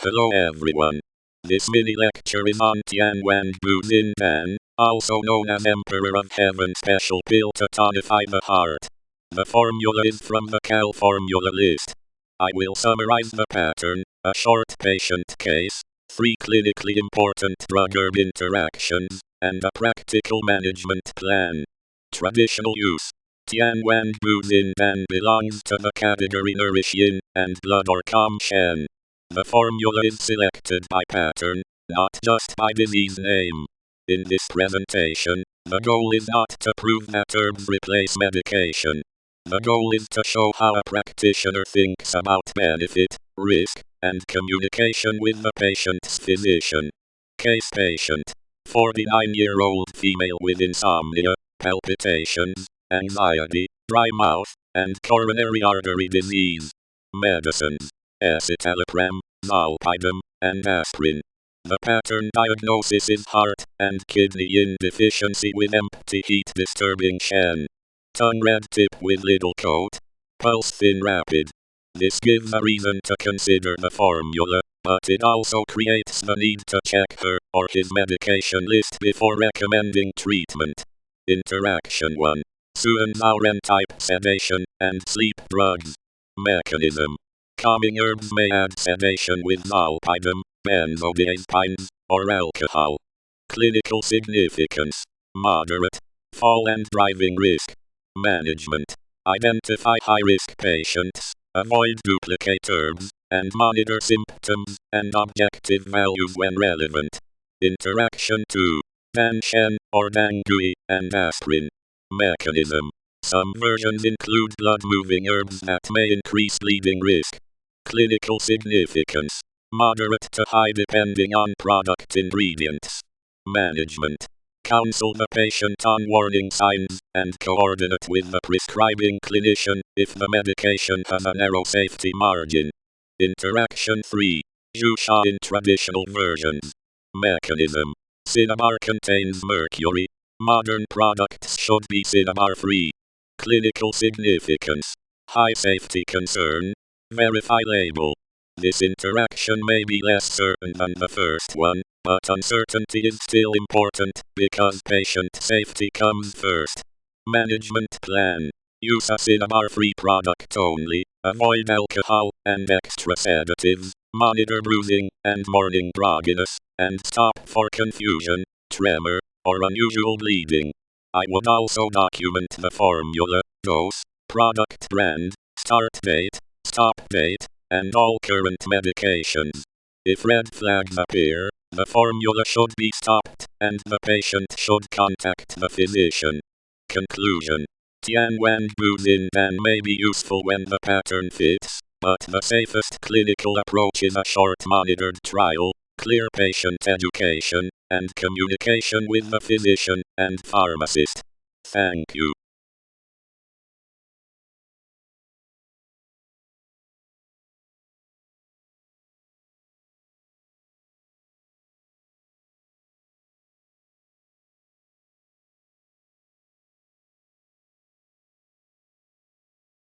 Hello everyone. This mini lecture is on Tian Wang Buzin Dan, also known as Emperor of Heaven special pill to tonify the heart. The formula is from the Cal formula list. I will summarize the pattern, a short patient case, 3 clinically important drug-herb interactions, and a practical management plan. Traditional use. Tian Wang Buzin Dan belongs to the category Nourish Yin and Blood or Shen. The formula is selected by pattern, not just by disease name. In this presentation, the goal is not to prove that herbs replace medication. The goal is to show how a practitioner thinks about benefit, risk, and communication with the patient's physician. Case patient. 49-year-old female with insomnia, palpitations, anxiety, dry mouth, and coronary artery disease. Medicines. Escitalopram, zolpidem, and aspirin. The pattern diagnosis is heart and kidney yin deficiency with empty heat disturbing Shen. Tongue red tip with little coat. Pulse thin rapid. This gives a reason to consider the formula, but it also creates the need to check her or his medication list before recommending treatment. Interaction 1. Suan type sedation and sleep drugs. Mechanism. Calming herbs may add sedation with zolpidem, benzodiazepines, or alcohol. Clinical significance. Moderate. Fall and driving risk. Management. Identify high-risk patients, avoid duplicate herbs, and monitor symptoms and objective values when relevant. Interaction 2. Dan Shen or Dan Gui and aspirin. Mechanism. Some versions include blood-moving herbs that may increase bleeding risk. Clinical significance. Moderate to high depending on product ingredients. Management. Counsel the patient on warning signs and coordinate with the prescribing clinician if the medication has a narrow safety margin. Interaction 3. Jusha in traditional versions. Mechanism. Cinnabar contains mercury. Modern products should be cinnabar-free. Clinical significance. High safety concern. Verify label. This interaction may be less certain than the first one, but uncertainty is still important because patient safety comes first. Management plan. Use a cinnabar-free product only, avoid alcohol and extra sedatives, monitor bruising and morning grogginess, and stop for confusion, tremor, or unusual bleeding. I would also document the formula, dose, product brand, start date, stop date, and all current medications. If red flags appear, the formula should be stopped, and the patient should contact the physician. Conclusion. Tian Wang Buzin Dan may be useful when the pattern fits, but the safest clinical approach is a short monitored trial, clear patient education, and communication with the physician and pharmacist. Thank you.